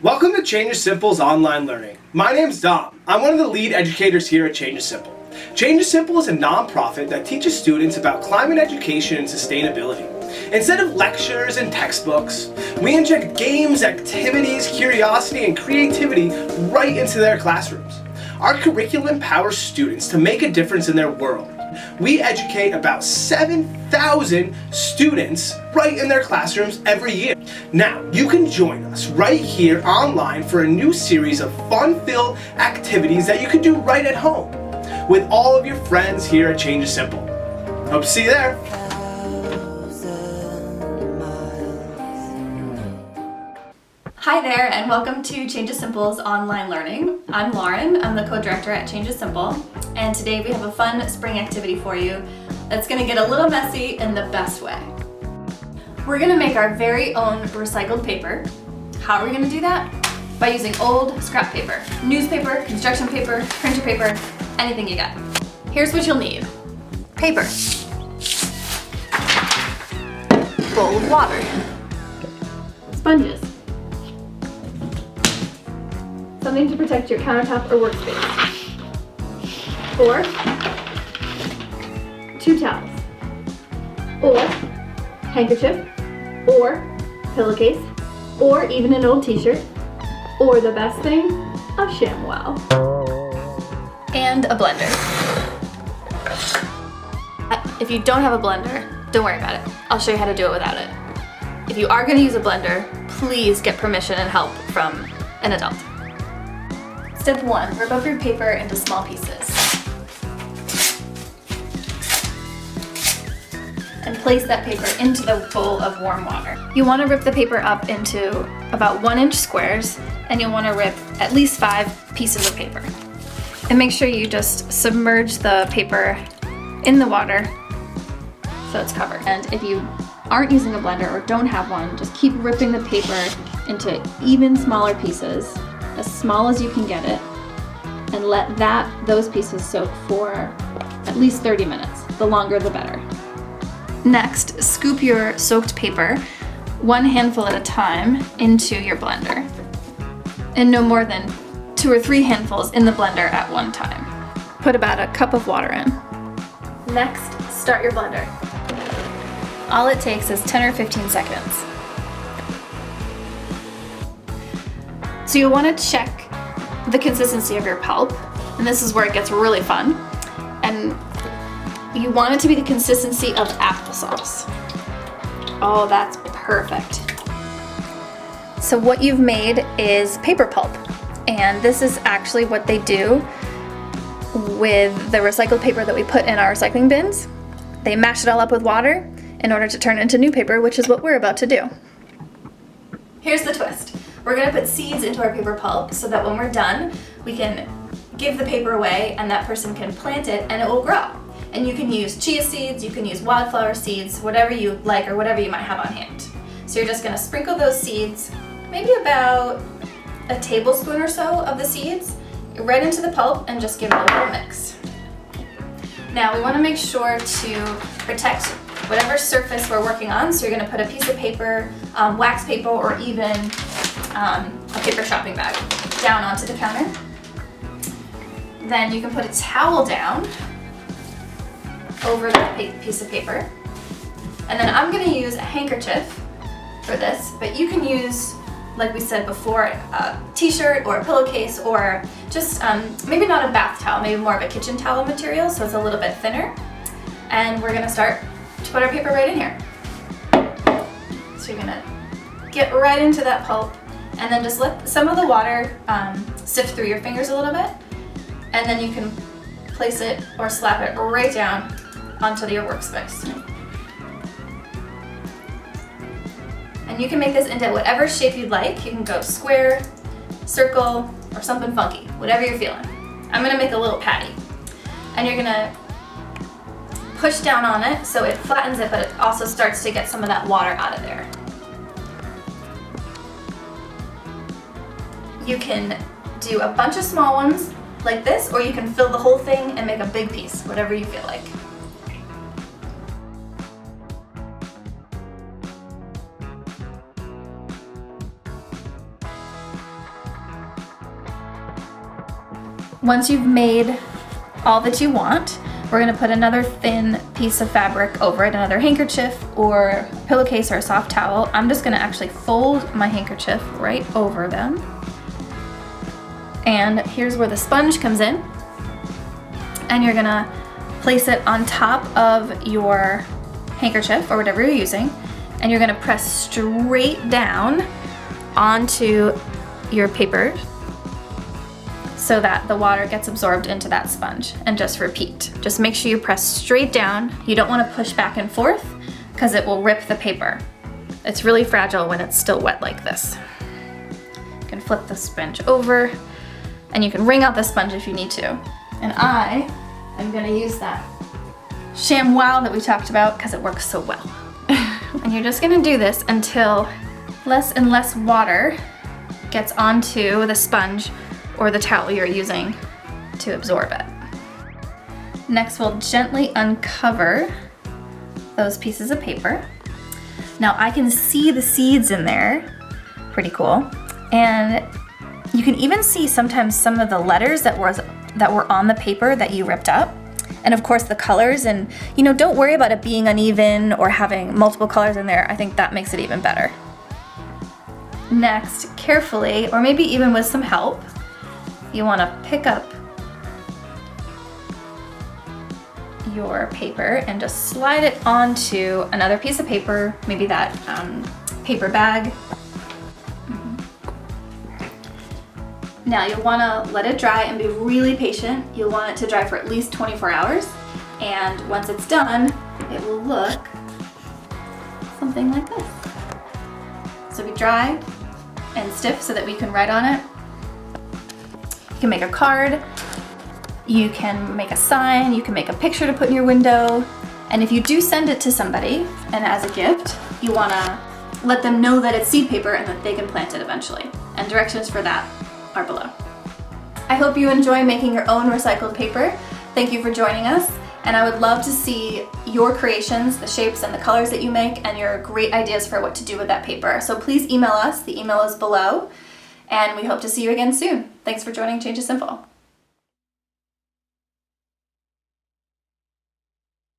Welcome to Change is Simple's online learning. My name's Dom. I'm one of the lead educators here at Change is Simple. Change is Simple is a nonprofit that teaches students about climate education and sustainability. Instead of lectures and textbooks, we inject games, activities, curiosity, and creativity right into their classrooms. Our curriculum empowers students to make a difference in their world. We educate about 7,000 students right in their classrooms every year. Now, you can join us right here online for a new series of fun-filled activities that you can do right at home with all of your friends here at Change is Simple. Hope to see you there. Hi there, and welcome to Change is Simple's online learning. I'm Lauren, I'm the co-director at Change is Simple, and today we have a fun spring activity for you that's going to get a little messy in the best way. We're going to make our very own recycled paper. How are we going to do that? By using old scrap paper, newspaper, construction paper, printer paper, anything you got. Here's what you'll need. Paper, bowl of water, sponges, something to protect your countertop or workspace, or 2 towels, or handkerchief, or pillowcase, or even an old t-shirt, or the best thing, a ShamWow. And a blender. If you don't have a blender, don't worry about it. I'll show you how to do it without it. If you are going to use a blender, please get permission and help from an adult. Step 1, rip up your paper into small pieces. And place that paper into the bowl of warm water. You want to rip the paper up into about 1-inch squares, and you'll want to rip at least 5 pieces of paper. And make sure you just submerge the paper in the water so it's covered. And if you aren't using a blender or don't have one, just keep ripping the paper into even smaller pieces, as small as you can get it, and let those pieces soak for at least 30 minutes. The longer the better. Next, scoop your soaked paper, 1 handful at a time, into your blender. And no more than 2 or 3 handfuls in the blender at one time. Put about a cup of water in. Next, start your blender. All it takes is 10 or 15 seconds. So you'll want to check the consistency of your pulp, and this is where it gets really fun. And you want it to be the consistency of applesauce. Oh, that's perfect. So what you've made is paper pulp, and this is actually what they do with the recycled paper that we put in our recycling bins. They mash it all up with water in order to turn it into new paper, which is what we're about to do. Here's the twist. We're going to put seeds into our paper pulp so that when we're done, we can give the paper away and that person can plant it and it will grow. And you can use chia seeds, you can use wildflower seeds, whatever you like or whatever you might have on hand. So you're just going to sprinkle those seeds, maybe about a tablespoon or so of the seeds, right into the pulp and just give it a little mix. Now we want to make sure to protect whatever surface we're working on, so you're going to put a piece of paper, wax paper, or even a paper shopping bag down onto the counter. Then you can put a towel down over the piece of paper. And then I'm going to use a handkerchief for this, but you can use, like we said before, a t-shirt or a pillowcase, or just maybe not a bath towel, maybe more of a kitchen towel material, so it's a little bit thinner. And we're going to start to put our paper right in here. So you're going to get right into that pulp, and then just let some of the water sift through your fingers a little bit, and then you can place it or slap it right down onto your workspace. And you can make this into whatever shape you'd like. You can go square, circle, or something funky, whatever you're feeling. I'm going to make a little patty, and you're going to push down on it so it flattens it, but it also starts to get some of that water out of there. You can do a bunch of small ones like this, or you can fill the whole thing and make a big piece, whatever you feel like. Once you've made all that you want, we're gonna put another thin piece of fabric over it, another handkerchief or pillowcase or a soft towel. I'm just gonna actually fold my handkerchief right over them. And here's where the sponge comes in. And you're gonna place it on top of your handkerchief or whatever you're using, and you're gonna press straight down onto your paper so that the water gets absorbed into that sponge, and just repeat. Just make sure you press straight down. You don't wanna push back and forth because it will rip the paper. It's really fragile when it's still wet like this. You can flip the sponge over and you can wring out the sponge if you need to. And I am gonna use that ShamWow that we talked about because it works so well. And you're just gonna do this until less and less water gets onto the sponge or the towel you're using to absorb it. Next, we'll gently uncover those pieces of paper. Now I can see the seeds in there, pretty cool. And you can even see sometimes some of the letters that were on the paper that you ripped up. And of course the colors, and don't worry about it being uneven or having multiple colors in there. I think that makes it even better. Next, carefully, or maybe even with some help, you want to pick up your paper and just slide it onto another piece of paper, maybe that paper bag. Now you'll want to let it dry and be really patient. You'll want it to dry for at least 24 hours. And once it's done, it will look something like this. So be dry and stiff so that we can write on it. You can make a card, you can make a sign, you can make a picture to put in your window. And if you do send it to somebody, and as a gift, you want to let them know that it's seed paper and that they can plant it eventually. And directions for that are below. I hope you enjoy making your own recycled paper. Thank you for joining us, and I would love to see your creations, the shapes and the colors that you make, and your great ideas for what to do with that paper. So please email us, the email is below, and we hope to see you again soon. Thanks for joining Change is Simple.